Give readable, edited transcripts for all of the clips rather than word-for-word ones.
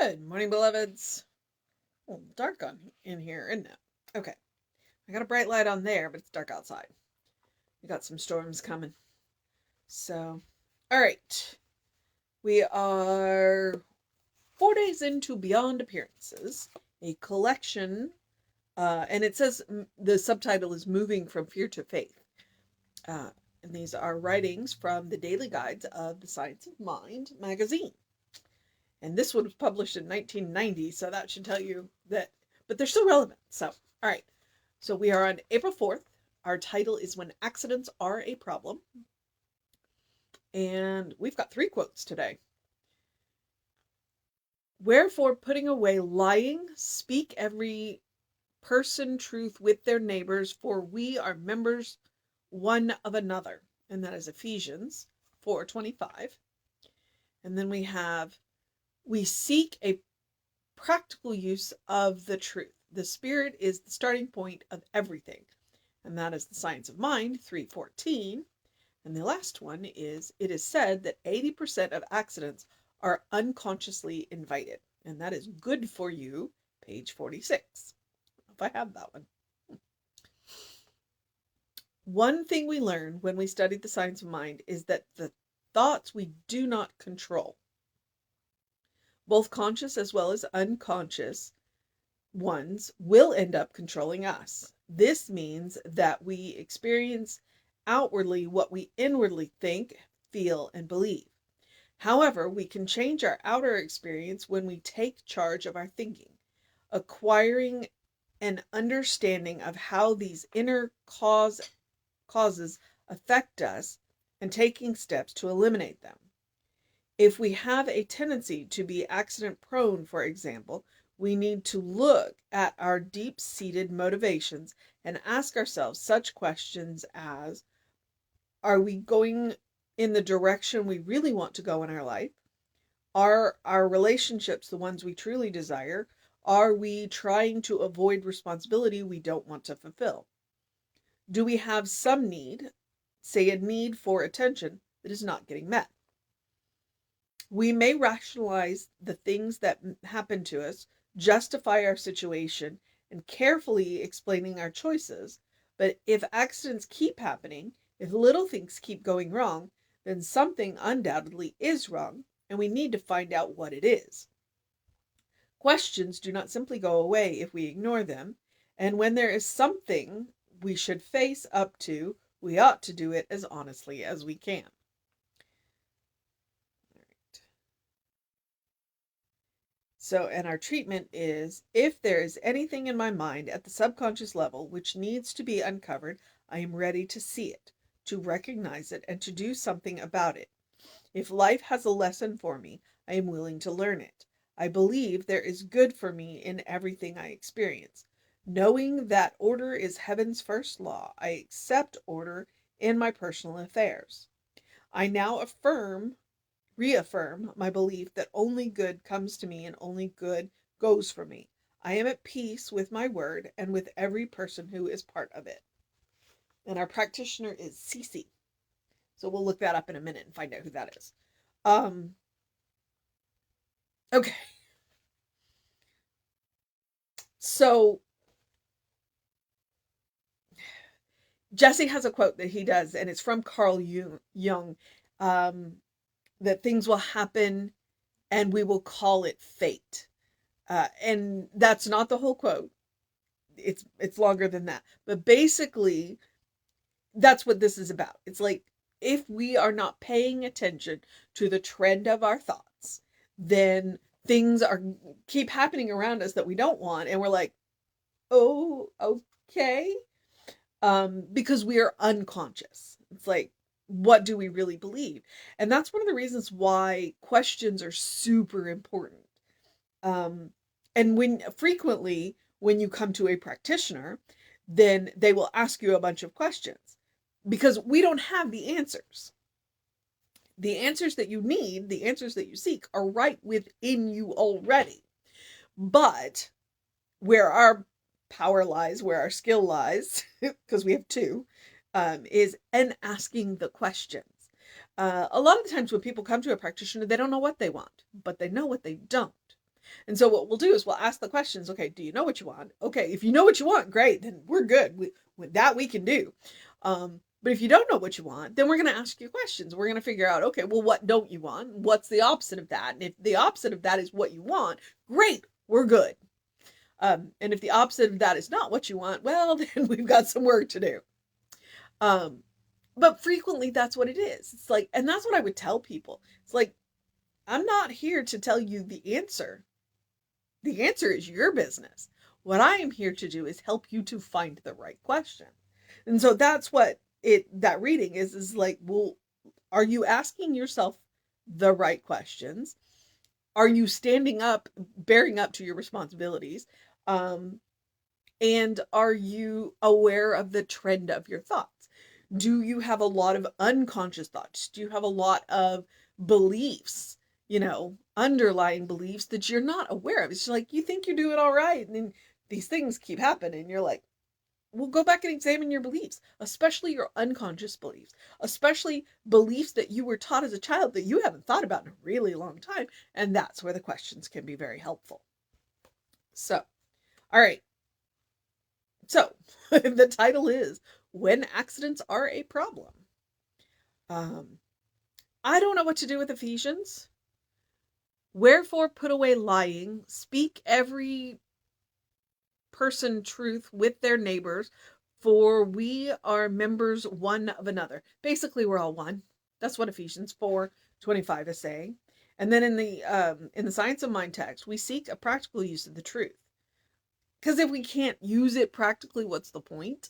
Good morning, beloveds. A little dark in here, isn't it? Okay. I got a bright light on there, but it's dark outside. We got some storms coming. So, all right. We are 4 days into Beyond Appearances, a collection, and it says the subtitle is Moving from Fear to Faith. And these are writings from the Daily Guides of the Science of Mind magazine. And this one was published in 1990, so that should tell you that, but they're still relevant. So, all right. So we are on April 4th. Our title is When Accidents Are a Problem. And we've got 3 quotes today. Wherefore, putting away lying, speak every person truth with their neighbors, for we are members one of another. And that is Ephesians 4:25. And then we seek a practical use of the truth. The spirit is the starting point of everything. And that is the Science of Mind 3:14. And the last one is, it is said that 80% of accidents are unconsciously invited. And that is Good for You, page 46. If I have that one. One thing we learn when we studied the science of mind is that the thoughts we do not control, both conscious as well as unconscious ones, will end up controlling us. This means that we experience outwardly what we inwardly think, feel, and believe. However, we can change our outer experience when we take charge of our thinking, acquiring an understanding of how these inner causes affect us and taking steps to eliminate them. If we have a tendency to be accident prone, for example, we need to look at our deep-seated motivations and ask ourselves such questions as, are we going in the direction we really want to go in our life? Are our relationships the ones we truly desire? Are we trying to avoid responsibility we don't want to fulfill? Do we have some need, say a need for attention, that is not getting met? We may rationalize the things that happen to us, justify our situation, and carefully explaining our choices. But if accidents keep happening, if little things keep going wrong, then something undoubtedly is wrong, and we need to find out what it is. Questions do not simply go away if we ignore them, and when there is something we should face up to, we ought to do it as honestly as we can. So, and our treatment is, if there is anything in my mind at the subconscious level which needs to be uncovered, I am ready to see it, to recognize it, and to do something about it. If life has a lesson for me, I am willing to learn it. I believe there is good for me in everything I experience. Knowing that order is heaven's first law, I accept order in my personal affairs. I now reaffirm my belief that only good comes to me and only good goes for me. I am at peace with my word and with every person who is part of it. And our practitioner is Cece. So we'll look that up in a minute and find out who that is. Okay. So Jesse has a quote that he does, and it's from Carl Jung, that things will happen and we will call it fate. And that's not the whole quote. It's longer than that. But basically, that's what this is about. It's like, if we are not paying attention to the trend of our thoughts, then things keep happening around us that we don't want, and we're like, oh, okay. Because we are unconscious. It's like, what do we really believe? And that's one of the reasons why questions are super important. And frequently when you come to a practitioner, then they will ask you a bunch of questions because we don't have the answers. The answers that you need, the answers that you seek, are right within you already. But where our power lies, where our skill lies, because we have 2, is in asking the questions. A lot of the times when people come to a practitioner, they don't know what they want, but they know what they don't. And so what we'll do is we'll ask the questions. Okay, do you know what you want? Okay, if you know what you want, great, then we're good. With that we can do. But if you don't know what you want, then we're going to ask you questions. We're going to figure out, okay, well, what don't you want? What's the opposite of that? And if the opposite of that is what you want, great, we're good. And if the opposite of that is not what you want, well, then we've got some work to do. But frequently that's what it is. It's like, and that's what I would tell people. It's like, I'm not here to tell you the answer. The answer is your business. What I am here to do is help you to find the right question. And so that's what that reading is like, well, are you asking yourself the right questions? Are you standing up, bearing up to your responsibilities? And are you aware of the trend of your thoughts? Do you have a lot of unconscious thoughts? Do you have a lot of beliefs, underlying beliefs that you're not aware of? It's like you think you're doing all right, and then these things keep happening, and you're like, well, go back and examine your beliefs, especially your unconscious beliefs, especially beliefs that you were taught as a child that you haven't thought about in a really long time. And that's where the questions can be very helpful. So, all right. So, the title is When Accidents Are a Problem. I don't know what to do with Ephesians. Wherefore put away lying, speak every person truth with their neighbors, for we are members one of another. Basically, we're all one. That's what Ephesians 4:25 is saying. And then in the Science of Mind text, we seek a practical use of the truth. Because if we can't use it practically, what's the point?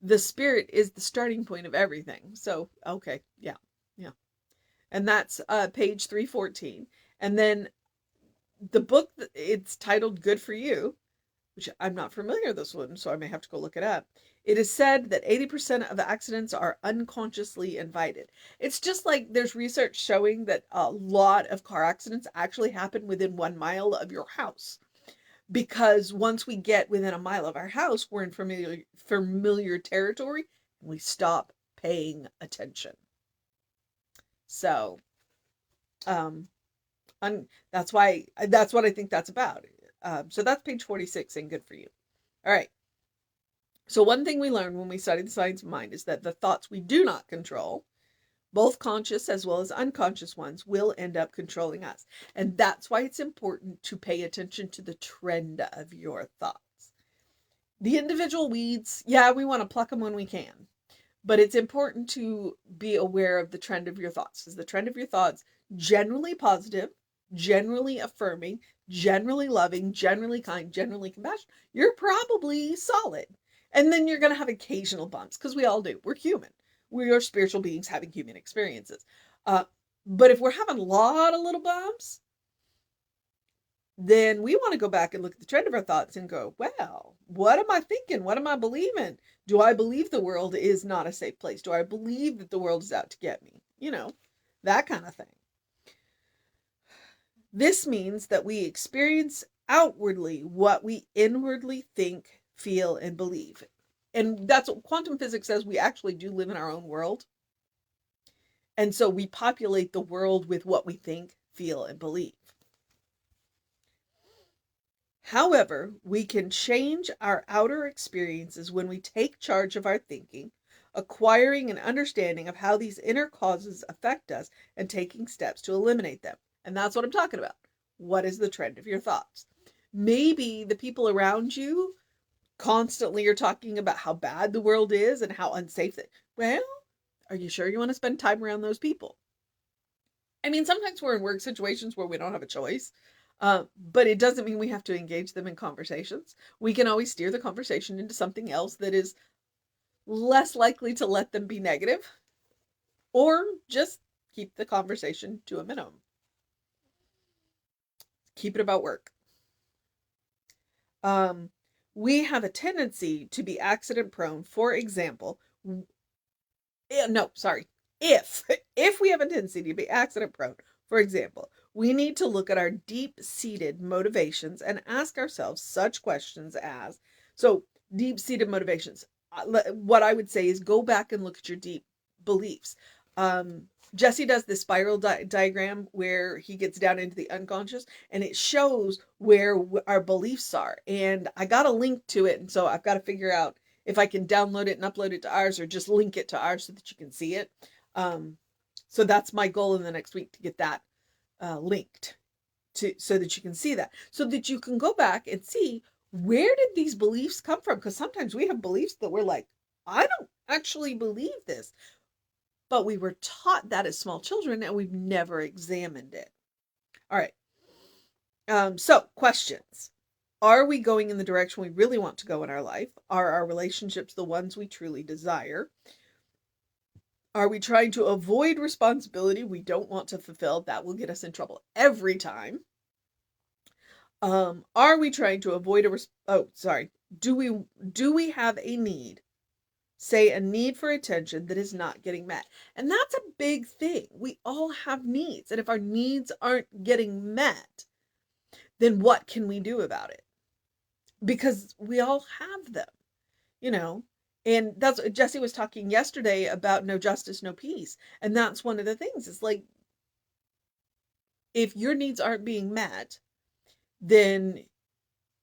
The Spirit is the starting point of everything. So, okay, yeah. And that's page 314. And then the book, it's titled Good for You, which I'm not familiar with this one, so I may have to go look it up. It is said that 80% of accidents are unconsciously invited. It's just like there's research showing that a lot of car accidents actually happen within 1 mile of your house. Because once we get within a mile of our house, we're in familiar territory, and we stop paying attention. So, that's what I think that's about. So that's page 46 and Good for You. All right. So one thing we learn when we study the science of mind is that the thoughts we do not control, both conscious as well as unconscious ones, will end up controlling us. And that's why it's important to pay attention to the trend of your thoughts. The individual weeds, yeah, we want to pluck them when we can. But it's important to be aware of the trend of your thoughts. Is the trend of your thoughts generally positive, generally affirming, generally loving, generally kind, generally compassionate? You're probably solid. And then you're going to have occasional bumps, because we all do. We're human. We are spiritual beings having human experiences. But if we're having a lot of little bumps, then we want to go back and look at the trend of our thoughts and go, well, what am I thinking? What am I believing? Do I believe the world is not a safe place? Do I believe that the world is out to get me? That kind of thing. This means that we experience outwardly what we inwardly think, feel, and believe. And that's what quantum physics says. We actually do live in our own world. And so we populate the world with what we think, feel, and believe. However, we can change our outer experiences when we take charge of our thinking, acquiring an understanding of how these inner causes affect us and taking steps to eliminate them. And that's what I'm talking about. What is the trend of your thoughts? Maybe the people around you constantly are talking about how bad the world is and how unsafe it. Well, are you sure you want to spend time around those people? I mean, sometimes we're in work situations where we don't have a choice. But it doesn't mean we have to engage them in conversations. We can always steer the conversation into something else that is less likely to let them be negative, or just keep the conversation to a minimum. Keep it about work. We have a tendency to be accident prone. For example, if we have a tendency to be accident prone, for example, we need to look at our deep-seated motivations and ask ourselves such questions as, so deep-seated motivations, what I would say is go back and look at your deep beliefs. Jesse does this spiral diagram where he gets down into the unconscious, and it shows where our beliefs are. And I got a link to it, and so I've got to figure out if I can download it and upload it to ours, or just link it to ours so that you can see it. So that's my goal in the next week, to get that linked to, so that you can see that, so that you can go back and see, where did these beliefs come from? Because sometimes we have beliefs that we're like, I don't actually believe this, but we were taught that as small children and we've never examined it. All right. So questions. Are we going in the direction we really want to go in our life? Are our relationships the ones we truly desire? Are we trying to avoid responsibility we don't want to fulfill? That will get us in trouble every time. Are we trying to avoid do we have a need? Say a need for attention that is not getting met. And that's a big thing. We all have needs. And if our needs aren't getting met, then what can we do about it? Because we all have them, you know. And that's what Jesse was talking yesterday about, no justice, no peace. And that's one of the things. It's like, if your needs aren't being met, then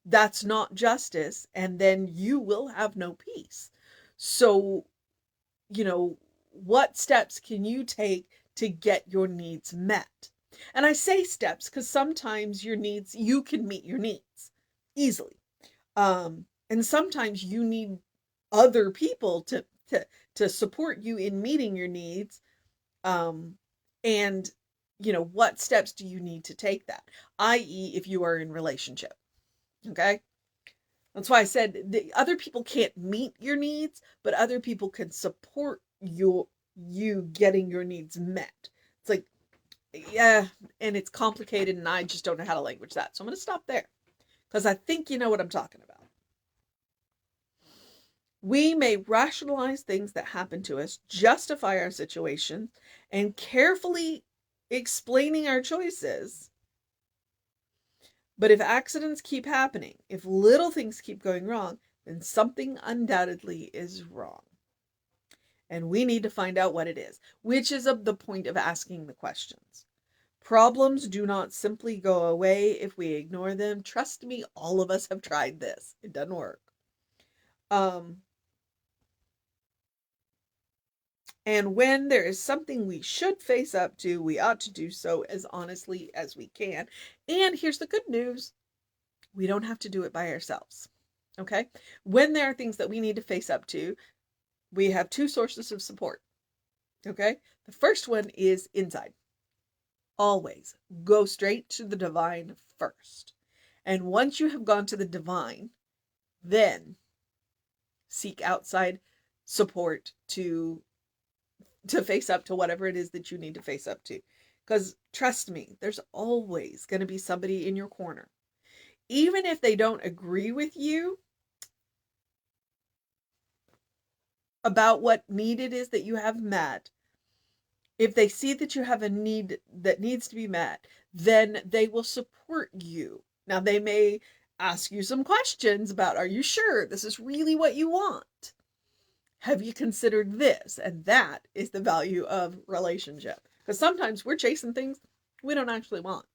that's not justice, and then you will have no peace. So, you know, what steps can you take to get your needs met? And I say steps because sometimes you can meet your needs easily. And sometimes you need other people to support you in meeting your needs. And, you know, what steps do you need to take that? i.e., if you are in relationship. Okay? That's why I said the other people can't meet your needs, but other people can support you getting your needs met. It's like, yeah, and it's complicated, and I just don't know how to language that. So I'm going to stop there, because I think you know what I'm talking about. We may rationalize things that happen to us, justify our situation, and carefully explaining our choices. But if accidents keep happening, if little things keep going wrong, then something undoubtedly is wrong. And we need to find out what it is, which is the point of asking the questions. Problems do not simply go away if we ignore them. Trust me, all of us have tried this. It doesn't work. And when there is something we should face up to, we ought to do so as honestly as we can. And here's the good news. We don't have to do it by ourselves. Okay? When there are things that we need to face up to, we have two sources of support. Okay? The first one is inside. Always go straight to the divine first. And once you have gone to the divine, then seek outside support to face up to whatever it is that you need to face up to. Because trust me, there's always going to be somebody in your corner. Even if they don't agree with you about what need it is that you have met, if they see that you have a need that needs to be met, then they will support you. Now, they may ask you some questions about, are you sure this is really what you want? Have you considered this? And that is the value of relationship. Because sometimes we're chasing things we don't actually want.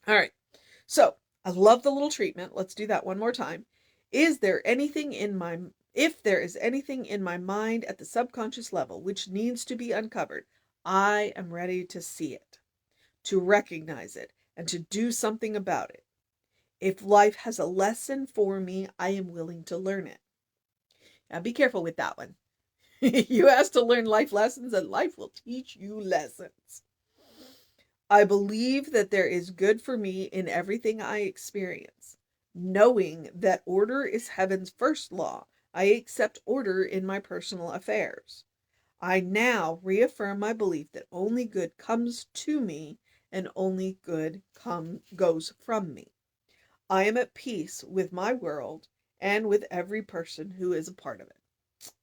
All right. So I love the little treatment. Let's do that one more time. If there is anything in my mind at the subconscious level which needs to be uncovered, I am ready to see it, to recognize it, and to do something about it. If life has a lesson for me, I am willing to learn it. Now be careful with that one. You asked to learn life lessons, and life will teach you lessons. I believe that there is good for me in everything I experience. Knowing that order is heaven's first law, I accept order in my personal affairs. I now reaffirm my belief that only good comes to me and only good goes from me. I am at peace with my world and with every person who is a part of it.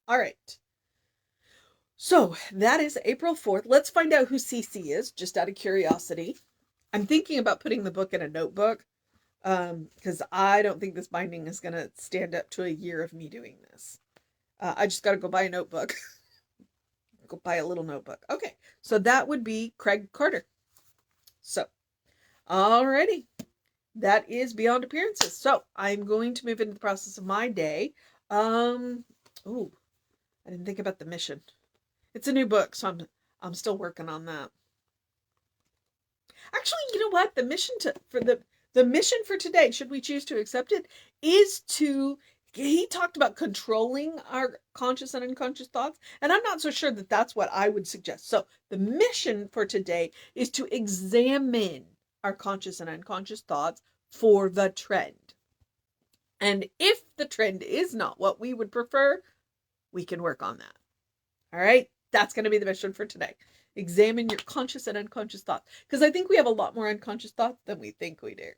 All right. So that is April 4th. Let's find out who CC is, just out of curiosity. I'm thinking about putting the book in a notebook, because I don't think this binding is going to stand up to a year of me doing this. I just got to go buy a notebook. go buy a little notebook. Okay, so that would be Craig Carter. So, alrighty. That is Beyond Appearances. So, I'm going to move into the process of my day. Oh, I didn't think about the mission. It's a new book, so I'm still working on that. Actually, you know what? The mission for today, should we choose to accept it, is to, he talked about controlling our conscious and unconscious thoughts, and I'm not so sure that that's what I would suggest. So the mission for today is to examine our conscious and unconscious thoughts for the trend. And if the trend is not what we would prefer, we can work on that. All right? That's going to be the mission for today. Examine your conscious and unconscious thoughts, because I think we have a lot more unconscious thoughts than we think we do.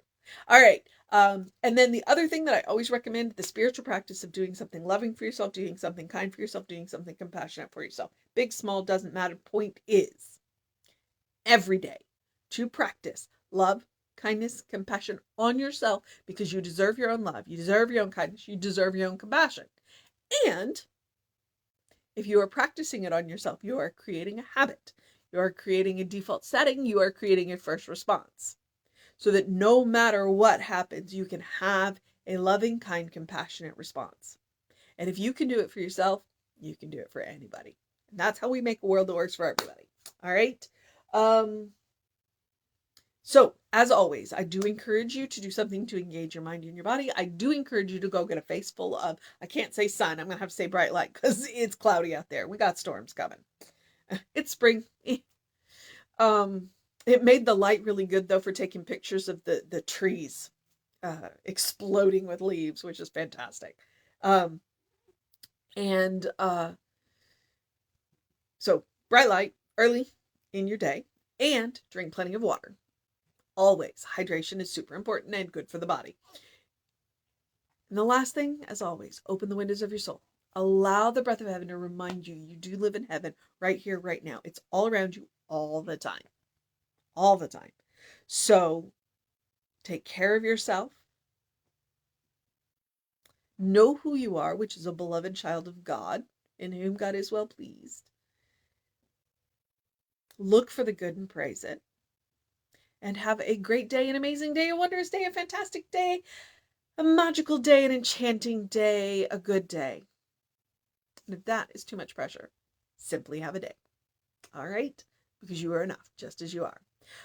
All right. And then the other thing that I always recommend, the spiritual practice of doing something loving for yourself, doing something kind for yourself, doing something compassionate for yourself. Big, small, doesn't matter. Point is, every day to practice love, kindness, compassion on yourself, because you deserve your own love. You deserve your own kindness. You deserve your own compassion. And if you are practicing it on yourself, you are creating a habit. You are creating a default setting. You are creating a first response. So that no matter what happens, you can have a loving, kind, compassionate response. And if you can do it for yourself, you can do it for anybody. And that's how we make a world that works for everybody. All right? So, as always, I do encourage you to do something to engage your mind and your body. I do encourage you to go get a face full of, I can't say sun, I'm going to have to say bright light, because it's cloudy out there. We got storms coming. It's spring. It made the light really good, though, for taking pictures of the trees exploding with leaves, which is fantastic. So, bright light early in your day, and drink plenty of water. Always, hydration is super important and good for the body. And the last thing, as always, open the windows of your soul. Allow the breath of heaven to remind you you do live in heaven right here, right now. It's all around you all the time. All the time. So take care of yourself. Know who you are, which is a beloved child of God, in whom God is well pleased. Look for the good and praise it. And have a great day, an amazing day, a wondrous day, a fantastic day, a magical day, an enchanting day, a good day. And if that is too much pressure, simply have a day. All right? Because you are enough, just as you are.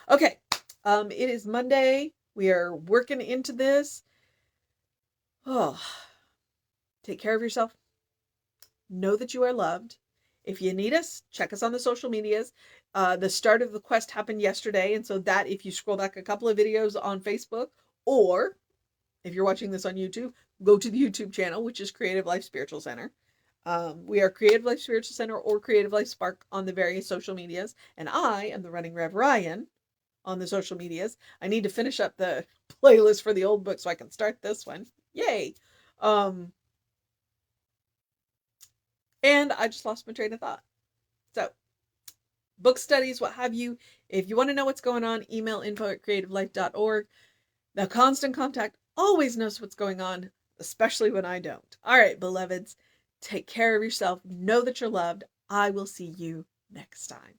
Okay. It is Monday. We are working into this. Oh, take care of yourself. Know that you are loved. If you need us, check us on the social medias. The start of the quest happened yesterday, and so that, if you scroll back a couple of videos on Facebook, or if you're watching this on YouTube, go to the YouTube channel, which is Creative Life Spiritual Center. We are Creative Life Spiritual Center or Creative Life Spark on the various social medias, and I am the Running Rev Ryan on the social medias. I need to finish up the playlist for the old book so I can start this one. Yay! And I just lost my train of thought. So, book studies, what have you. If you want to know what's going on, email info@creativelife.org. The constant contact always knows what's going on, especially when I don't. All right, beloveds, take care of yourself. Know that you're loved. I will see you next time.